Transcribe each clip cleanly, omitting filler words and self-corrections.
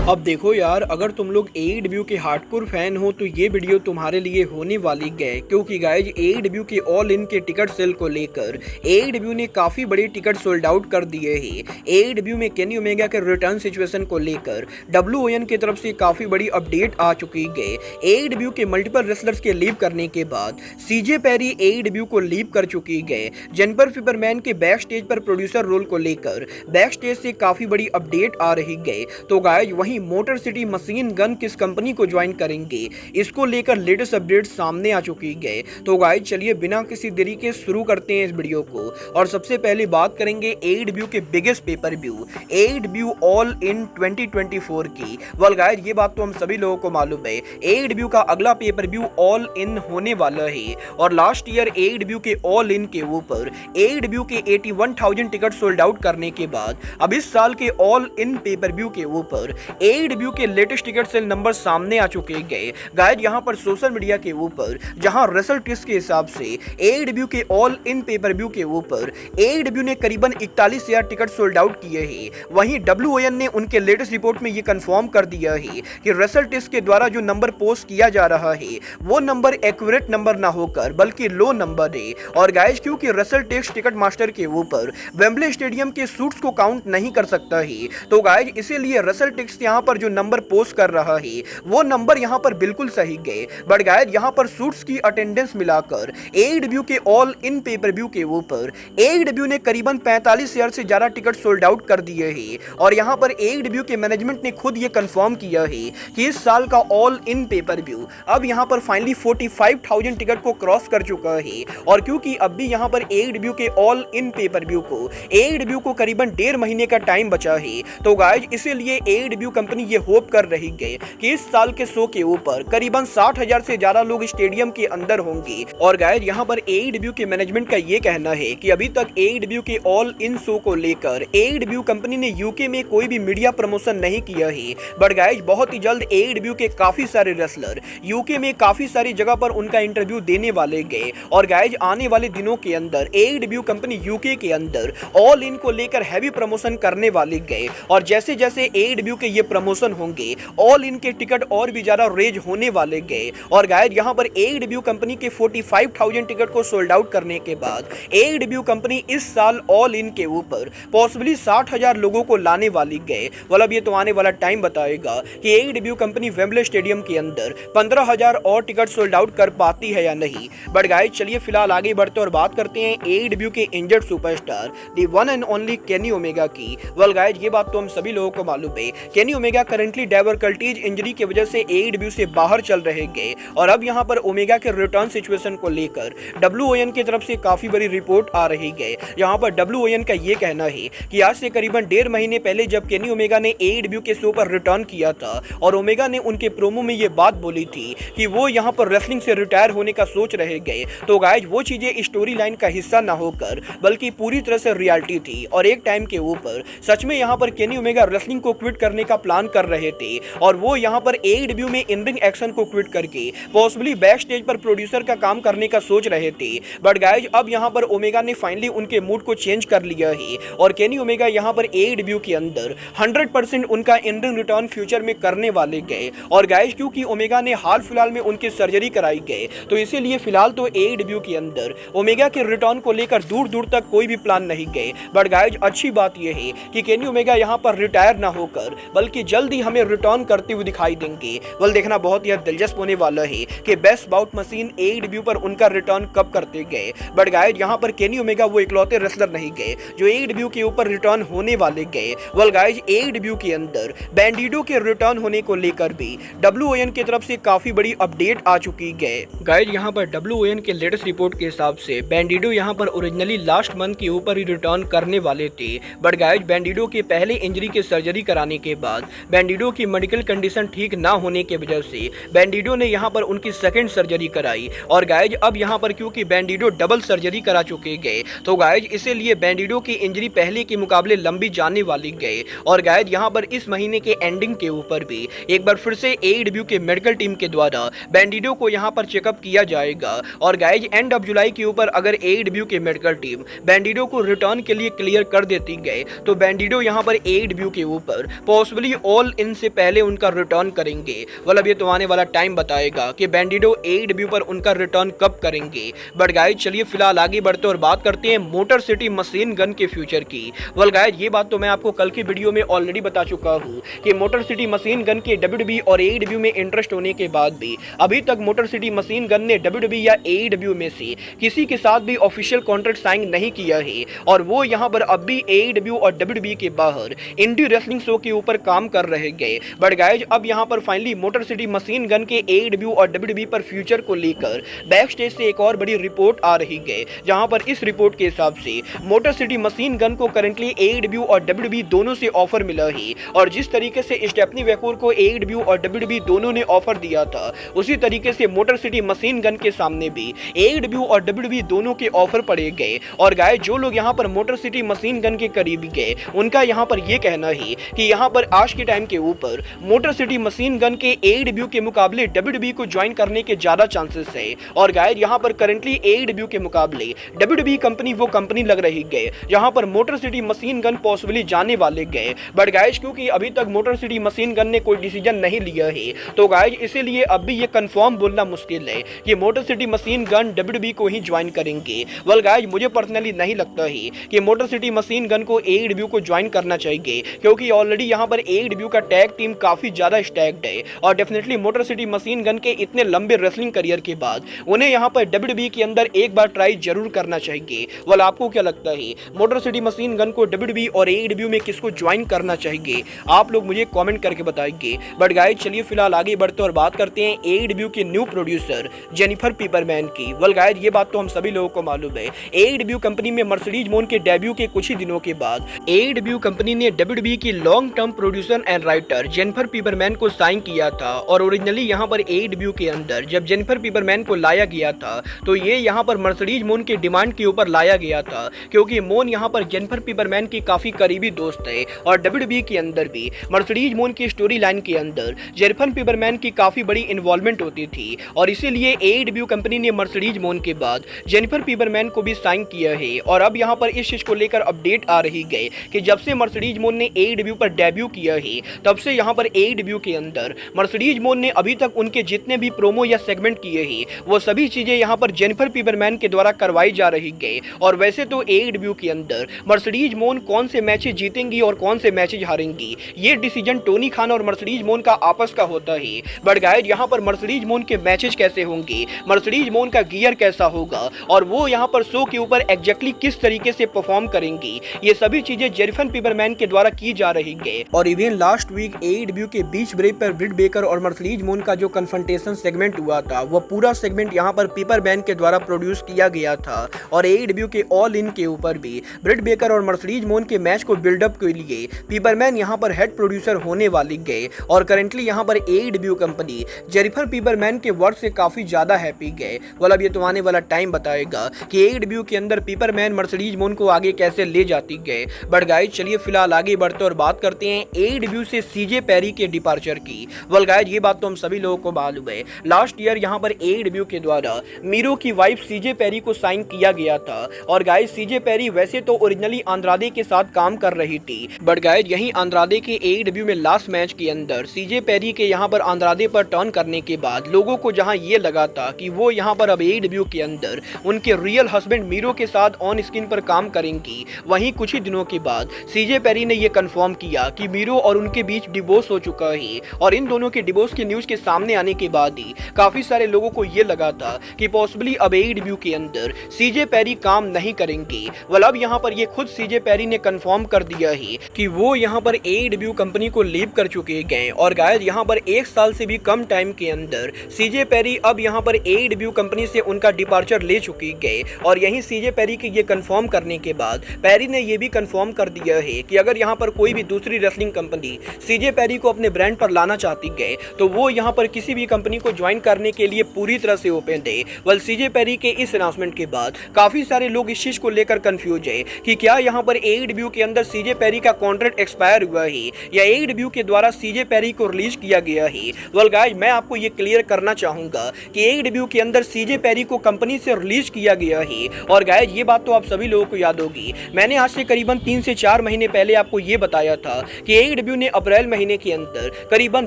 अब देखो यार, अगर तुम लोग एडब्ल्यू के हार्डकोर फैन हो तो ये वीडियो तुम्हारे लिए होने वाली है, क्योंकि गाइज एडब्ल्यू के ऑल इन के टिकट सेल को लेकर एडब्ल्यू ने काफी बड़े टिकट सोल्ड आउट कर दिए हैं। एडब्ल्यू में केनी ओमेगा के रिटर्न सिचुएशन को लेकर डब्ल्यूओएन की तरफ से काफी बड़ी अपडेट आ चुकी है। एडब्ल्यू के मल्टीपल रेसलर्स के लीव करने के बाद सीजे पेरी एडब्ल्यू को लीव कर चुकी है। जेनिफर फिबरमैन के बैक स्टेज पर प्रोड्यूसर रोल को लेकर बैक स्टेज से काफी बड़ी अपडेट आ रही है। तो गाइज वहीं मोटर सिटी मशीन गन किस कंपनी को ज्वाइन करेंगे, इसको लेकर लेटेस्ट अपडेट सामने आ चुकी है। तो गाइस चलिए बिना किसी देरी के शुरू करते हैं इस वीडियो को। और सबसे पहले बात करेंगे एडब्ल्यू के biggest pay per view AEW All In 2024 की। वेल गाइस ये बात तो हम सभी लोगों को मालूम है, एडब्ल्यू का अगला पेपर व्यू ऑल इन होने वाला है। और लास्ट ईयर एडब्ल्यू के ऑल इन के ऊपर एडब्ल्यू के 81,000 टिकट सोल्ड आउट करने के बाद अब इस साल के ऑल इन पेपर व्यू के ऊपर एडब्ल्यू के लेटेस्ट टिकट सेल नंबर सामने आ चुके हैं। गाइस यहां पर सोशल मीडिया के ऊपर जहां रेसल टिस्ट के हिसाब से एडब्ल्यू के ऑल इन पेपर व्यू के ऊपर एडब्ल्यू ने करीबन 41,000 टिकट सोल्ड आउट किए हैं। वहीं डब्ल्यूओएन ने उनके लेटेस्ट रिपोर्ट में यह कंफर्म कर दिया है कि रेसल टिस्ट के द्वारा जो नंबर पोस्ट किया जा रहा है वो नंबर एक्यूरेट नंबर ना होकर बल्कि लो नंबर है। और गाइस क्योंकि रेसल टिस्ट टिकट मास्टर के ऊपर वेम्बले स्टेडियम के सूट्स को काउंट नहीं कर सकता है, तो गाइस इसीलिए रेसल टिस्ट यहाँ पर जो नंबर पोस्ट कर रहा है वो नंबर यहाँ पर बिल्कुल सही गए। बट गाइस यहाँ पर सूट्स की अटेंडेंस मिलाकर एडब्ल्यू के ऑल इन पेपर व्यू के ऊपर एडब्ल्यू ने करीबन 45,000 से ज्यादा टिकट सोल्ड आउट कर दिए हैं। और यहाँ पर एडब्ल्यू के मैनेजमेंट ने खुद ये कंफर्म किया है कि इस साल का ऑल इन पेपर व्यू अब यहाँ पर फाइनली 45,000 टिकट को क्रॉस कर चुका है। और क्योंकि अब भी यहाँ पर एडब्ल्यू के ऑल इन पेपर व्यू को एडब्ल्यू को करीबन 1.5 महीने का टाइम बचा है, तो गाइस इसीलिए एडब्ल्यू कंपनी ये होप कर रही है कि इस साल के शो के ऊपर करीबन 60,000 से ज्यादा लोग स्टेडियम के अंदर होंगे। और गाइस यहाँ पर एडब्ल्यू के मैनेजमेंट का ये कहना है कि अभी तक एडब्ल्यू के ऑल इन शो को लेकर एडब्ल्यू कंपनी ने यूके में कोई भी मीडिया प्रमोशन नहीं किया है। बट गाइस बहुत ही जल्द एडब्ल्यू के काफी सारे रेसलर यूके में काफी सारी जगह पर उनका इंटरव्यू देने वाले गए। और गाइस आने वाले दिनों के अंदर एडब्ल्यू कंपनी यूके के अंदर ऑल इन को लेकर हैवी प्रमोशन करने वाले गए। और जैसे जैसे एडब्ल्यू के ये प्रमोशन होंगे ऑल इन के टिकट और भी ज्यादा रेज होने वाले गए। और गाइस यहाँ पर एडब्ल्यू कंपनी के 45,000 टिकट को सोल्ड आउट करने के बाद एडब्ल्यू कंपनी इस साल ऑल इन के ऊपर पॉसिबली 60,000 लोगों को लाने वाली गए। मतलब ये तो आने वाला टाइम बताएगा कि एडब्ल्यू कंपनी वेम्बले स्टेडियम के अंदर 15,000 और टिकट सोल्ड आउट कर पाती है या नहीं। बट गाइस चलिए फिलहाल आगे बढ़ते और बात करते हैं एडब्ल्यू के injured superstar the one and only Kenny Omega की। वेल गाइस ये बात तो हम सभी लोगों को मालूम है, केनी ओमेगा करंटली डायवर्कल्टीज इंजरी की वजह से एडब्ल्यू से बाहर चल रहे गए। और अब यहां पर ओमेगा के रिटर्न सिचुएशन को लेकर डब्ल्यूओएन की तरफ से काफी बड़ी रिपोर्ट आ रही है। यहां पर डब्ल्यूओएन का यह कहना है कि आज से करीबन 1.5 महीने पहले जब केनी ओमेगा ने एडब्ल्यू के शो पर रिटर्न किया था और ओमेगा ने उनके प्रोमो में यह बात बोली थी कि वो यहां पर रेसलिंग से रिटायर होने का सोच रहे गए, तो गाइस वो चीजें स्टोरी लाइन का हिस्सा ना होकर बल्कि पूरी तरह से रियलिटी थी। और एक टाइम के ऊपर सच में यहां पर केनी ओमेगा रेसलिंग को क्विट करने का प्लान कर रहे थे और वो यहां पर एडब्ल्यू में इन रिंग एक्शन को क्विट करके पॉसिबली बैक स्टेज पर प्रोड्यूसर का काम करने का सोच रहे थे। बट गाइस अब यहां पर ओमेगा ने फाइनली उनके मूड को चेंज कर लिया है और केनी ओमेगा यहां पर एडब्ल्यू के अंदर 100% उनका इन रिंग रिटर्न फ्यूचर में करने वाले गए। और गाइस क्योंकि ओमेगा ने हाल फिलहाल में उनकी सर्जरी कराई गए, तो इसीलिए फिलहाल तो एडब्ल्यू के अंदर ओमेगा के रिटर्न को लेकर दूर दूर तक कोई भी प्लान नहीं गए। बट गाइस अच्छी बात यह है कि केनी ओमेगा यहां पर रिटायर ना होकर बल्कि जल्द ही हमें रिटर्न करते हुए दिखाई देंगे। वेल देखना बहुत ही दिलचस्प होने वाला है कि बेस्ट बाउट मशीन एडब्ल्यू पर उनका रिटर्न कब करते गए। बट गाइस यहां पर केनी ओमेगा वो इकलौते रेसलर नहीं गए जो एडब्ल्यू के ऊपर रिटर्न होने वाले गए। वेल गाइस एडब्ल्यू के अंदर बैंडिडो के रिटर्न होने को लेकर भी डब्ल्यूओएन की तरफ से काफी बड़ी अपडेट आ चुकी है। गाइस यहां पर डब्ल्यूओएन के लेटेस्ट रिपोर्ट के हिसाब से बैंडिडो यहां पर ओरिजिनली लास्ट मंथ के ऊपर ही रिटर्न करने वाले थे। बट गाइस बैंडिडो के पहले इंजरी के सर्जरी कराने के बाद बैंडिडो की मेडिकल कंडीशन ठीक ना होने की वजह से बैंडिडो ने यहां पर उनकी सेकंड सर्जरी कराई। और गाइस अब यहां पर क्योंकि बैंडिडो डबल सर्जरी करा चुके गए, तो गाइस इसीलिए बैंडिडो की इंजरी पहले के मुकाबले लंबी जाने वाली गए। और गाइस यहां पर इस महीने के एंडिंग के ऊपर भी एक बार फिर से एडब्ल्यू के मेडिकल टीम के द्वारा बैंडिडो को यहां पर चेकअप किया जाएगा। और गाइस एंड ऑफ जुलाई के ऊपर अगर एडब्ल्यू के मेडिकल टीम बैंडिडो को रिटर्न के लिए क्लियर कर देती गए, तो बैंडिडो यहां पर एडब्ल्यू के ऊपर पॉसिबली ऑल इन से पहले उनका रिटर्न करेंगे। well, अब ये तो आने वाला टाइम बताएगा कि बैंडिडो AEW पर उनका रिटर्न कब करेंगे। बट गाइज चलिए फिलहाल आगे बढ़ते और बात करते हैं मोटर सिटी मशीन गन के फ्यूचर की। well, गाइज ये बात तो मैं आपको कल की वीडियो में ऑलरेडी बता चुका हूँ कि मोटर सिटी मशीन गन के WWE और AEW में इंटरेस्ट होने के बाद भी अभी तक मोटर सिटी मशीन गन ने WWE या AEW में से किसी के साथ भी ऑफिशियल कॉन्ट्रैक्ट साइन नहीं किया है और वो यहाँ पर अब भी AEW और WWE के बाहर इंडी रेसलिंग शो के ऊपर काम कर रहे गए। बट गाइज अब यहाँ पर finally motor city machine gun के AEW और WWE पर फ्यूचर को लेकर बैक स्टेज से एक और बड़ी रिपोर्ट आ रही है, जहां पर इस रिपोर्ट के हिसाब से मोटर सिटी मशीन गन को करंटली AEW और WWE दोनों से ऑफर मिला है और जिस तरीके से स्टेफनी वैकोर को AEW और WWE दोनों ने ऑफर दिया था उसी तरीके से मोटर सिटी मशीन गन के सामने भी AEW और WWE दोनों के ऑफर पड़े गए। और गाइस जो लोग यहाँ पर मोटर सिटी मशीन गन के करीब गए उनका यहाँ पर यह कहना है कि यहाँ पर आज के टाइम के ऊपर मोटर सिटी मशीन गन के AEW के मुकाबले WWE को ज्वाइन करने के ज्यादा चांसेस है। और गाइस यहाँ पर करंटली AEW के मुकाबले WWE कंपनी वो कंपनी लग रही है जहाँ पर motor city machine gun possibly जाने वाले गए। बट गाइस क्योंकि अभी तक मोटर सिटी मशीन गन ने कोई डिसीजन नहीं लिया है तो गाइस इसीलिए अब भी ये कंफर्म बोलना मुश्किल है कि motor city machine gun WWE को ही ज्वाइन करेंगे। वेल गाइस मुझे पर्सनली नहीं लगता है कि मोटर सिटी मशीन गन को AEW को ज्वाइन करना चाहिए क्योंकि ऑलरेडी यहाँ पर AEW का टैग टीम काफी ज्यादा स्टैक्ड है और definitely motor city machine gun के इतने लंबे रेसलिंग करियर के बाद उन्हें यहाँ पर WWE के अंदर एक बार ट्राई जरूर करना चाहिए। वेल आपको क्या लगता है मोटर सिटी मशीन गन को WWE और AEW में किसको ज्वाइन करना चाहिए? आप लोग मुझे कमेंट करके बताएंगे। बट गाइस चलिए फिलहाल आगे बढ़ते और बात करते हैं AEW के न्यू प्रोड्यूसर जेनिफर पीपरमैन की। वेल गाइस ये बात तो हम सभी लोगों को मालूम है AEW कंपनी में मर्सिडीज मोन के डेब्यू के कुछ ही दिनों के बाद AEW कंपनी ने WWE की long term producer and writer Jennifer Pepperman को साइन किया था और ओरिजिनली यहाँ पर AEW के अंदर जब जेनिफर पीपरमैन को लाया गया था तो ये यहाँ पर मर्सिडीज मोन के डिमांड के ऊपर लाया गया था क्योंकि मोन यहाँ पर जेनिफर पीपरमैन की काफी करीबी दोस्त है और WWE के अंदर भी मर्सिडीज मोन की स्टोरी लाइन के अंदर जेनिफर पीपरमैन की काफी बड़ी इन्वॉल्वमेंट होती थी और इसीलिए AEW कंपनी ने मर्सिडीज मोन के बाद जेनिफर पीपरमैन को भी साइन किया है। और अब यहाँ पर इस चीज को लेकर अपडेट आ रही है कि जब से मर्सिडीज मोन ने AEW पर डेब्यू किया है तब से यहाँ पर AEW के अंदर मर्सिडीज मोन ने अभी तक उनके जितने भी प्रोमो या सेगमेंट किए हैं वो सभी चीजें यहाँ पर जेनिफर पीपरमैन के द्वारा करवाई जा रही है। और वैसे तो AEW के अंदर मर्सिडीज मोन कौन से मैचेस जीतेंगी और कौन से मैचेस हारेंगी ये डिसीजन टोनी खान और मर्सिडीज मोन का आपस का होता है। बट गाइस यहाँ पर मर्सिडीज मोन के मैचेस कैसे होंगे, मर्सिडीज मोन का गियर कैसा होगा और वो यहाँ पर शो के ऊपर एग्जैक्टली किस तरीके से परफॉर्म करेंगी ये सभी चीजें जेनिफर पीपरमैन के द्वारा की जा रही है। और इवन लास्ट वीक AEW के बीच ब्रेक पर ब्रिट बेकर और मर्सिडीज मोन का जो कन्फ्रंटेशन सेगमेंट हुआ था वो पूरा सेगमेंट यहाँ पर पीपरमैन के द्वारा प्रोड्यूस किया गया था और AEW के ऑल इन के ऊपर भी ब्रिट बेकर और मर्सिडीज मोन के मैच को बिल्डअप के लिए पीपरमैन यहाँ पर हेड प्रोड्यूसर होने वाली गए। और करेंटली यहाँ पर AEW कंपनी जेनिफर पीपरमैन के वर्क से काफी ज्यादा हैप्पी गए। वाला अब ये तो आने वाला टाइम बताएगा कि AEW के अंदर पीपरमैन मर्सिडीज मोन को आगे कैसे ले जाती गए। बट गाइस चलिए फिलहाल आगे बढ़ते और बात करते हैं AEW से CJ पेरी के डिपार्चर की। वेल गाइस ये बात तो हम सभी लोगों को मालूम है लास्ट ईयर यहाँ पर AEW के द्वारा मीरो की वाइफ CJ पेरी को साइन किया गया था और गाइस CJ पेरी वैसे तो ओरिजिनली आंद्रादे के साथ काम कर रही थी बट गाइस यही आंद्रादे के AEW में लास्ट मैच के अंदर CJ पेरी के यहाँ पर आंद्रादे पर टर्न करने के बाद लोगों को जहाँ ये लगा था कि वो यहाँ पर अब AEW के अंदर उनके रियल हस्बैंड मीरो के साथ ऑन स्क्रीन पर काम करेंगी, वहीं कुछ ही दिनों के बाद CJ पेरी ने ये कंफर्म किया कि मीरो और उनके बीच डिवोर्स हो चुका है। और इन दोनों के डिवोर्स के न्यूज के सामने आने के बाद ही काफी सारे लोगों को ये लगा था कि पॉसिबली अब AEW के अंदर CJ पेरी काम नहीं करेंगे। वेल अब यहाँ पर ये खुद CJ पेरी ने कंफर्म कर दिया है कि वो यहाँ पर AEW कंपनी को लीव कर चुके गए और गाइस यहाँ पर 1 साल से भी कम टाइम के अंदर CJ पेरी अब यहाँ पर AEW कंपनी से उनका डिपार्चर ले चुकी गए। और यही CJ पेरी के ये कंफर्म करने के बाद पेरी ने ये भी कंफर्म कर दिया है कि अगर यहाँ पर कोई भी दूसरी रेसलिंग कंपनी CJ पेरी को अपने ब्रांड पर लाना चाहती गए तो वो यहाँ पर किसी भी कंपनी को ज्वाइन करने के लिए पूरी तरह से ओपन थे। वेल CJ पेरी के इस अनाउंसमेंट के बाद काफी सारे लोग इस चीज को लेकर कंफ्यूज है कि क्या यहाँ पर AEW के अंदर CJ पेरी का कॉन्ट्रैक्ट एक्सपायर हुआ है या AEW के द्वारा CJ पेरी को रिलीज किया गया है। वेल गाइस मैं आपको ये क्लियर करना चाहूंगा कि AEW के अंदर CJ पेरी को कंपनी से रिलीज किया गया है। और गाइस ये बात तो आप सभी लोगों को याद होगी, मैंने आज से करीबन 3 से 4 महीने पहले आपको ये बताया था कि एडब्ल्यू ने अप्रैल महीने के अंदर करीबन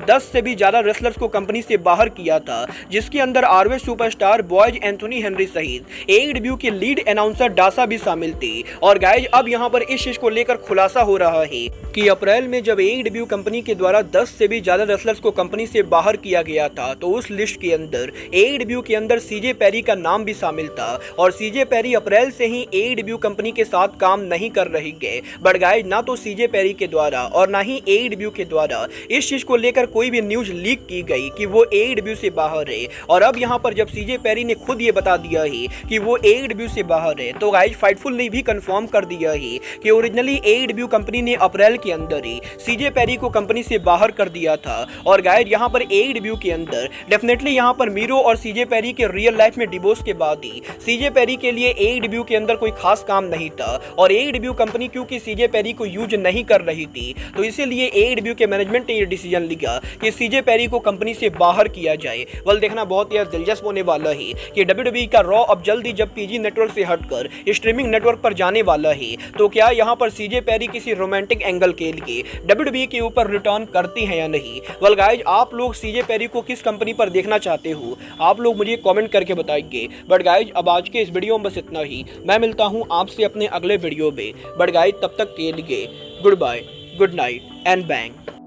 10 से भी ज्यादा रेसलर्स को कंपनी से बाहर किया था, जिसके अंदर आरवे सुपरस्टार बॉयज एंथोनी हेनरी सहित एडब्ल्यू के लीड अनाउंसर डासा भी शामिल थी। और गाइज अब यहां पर इस चीज को लेकर खुलासा हो रहा है कि अप्रैल में जब एडब्ल्यू कंपनी के द्वारा 10 से भी ज्यादा रेसलर्स को कंपनी से बाहर किया गया था, तो उस लिस्ट के अंदर एडब्ल्यू के अंदर सीजे पेरी का नाम भी शामिल था। और सीजे पेरी अप्रैल से ही एडब्ल्यू कंपनी के साथ काम नहीं कर रही गए। बट गाइज ना तो सीजे पेरी के द्वारा और ना ही एडब्ल्यू के द्वारा इस चीज को लेकर कोई भी न्यूज लीक की गई कि वो एडब्ल्यू से बाहर है। और अब यहां पर जब सीजे पेरी ने खुद ये बता दिया है कि वो एडब्ल्यू से बाहर है, तो गाइज फाइटफुल ने भी कंफर्म कर दिया है कि ओरिजिनली एडब्ल्यू कंपनी ने अप्रैल के अंदर ही सीजे पेरी को कंपनी से बाहर कर दिया था। और गाइज यहां पर एडब्ल्यू के अंदर डेफिनेटली यहां पर मीरो और सीजे पेरी के रियल लाइफ में डिवोर्स के बाद ही सीजे पेरी के लिए एडब्ल्यू के अंदर कोई खास काम नहीं था। और एडब्ल्यू कंपनी क्योंकि सीजे पेरी को यूज नहीं कर रही थी, तो इसीलिए एडब्ल्यू के मैनेजमेंट ने यह डिसीजन लिया कि सीजे पेरी को कंपनी से बाहर किया जाए। वेल देखना बहुत ही दिलचस्प होने वाला है कि डब्ल्यूडब्ल्यूई का रॉ अब जल्दी जब पीजी नेटवर्क से हटकर स्ट्रीमिंग नेटवर्क पर जाने वाला है, तो क्या यहां पर सीजे पेरी किसी रोमांटिक एंगल के लिए डब्ल्यूडब्ल्यूई के ऊपर रिटर्न करती हैं या नहीं। वेल गाइज आप लोग सीजे पेरी को किस कंपनी पर देखना चाहते हो, आप लोग मुझे कमेंट करके बताइए। बट गाइज अब आज के इस वीडियो में बस इतना ही। मैं मिलता हूं आपसे अपने अगले वीडियो में। बट गाइज तब तक के लिए good bye, good night and bang.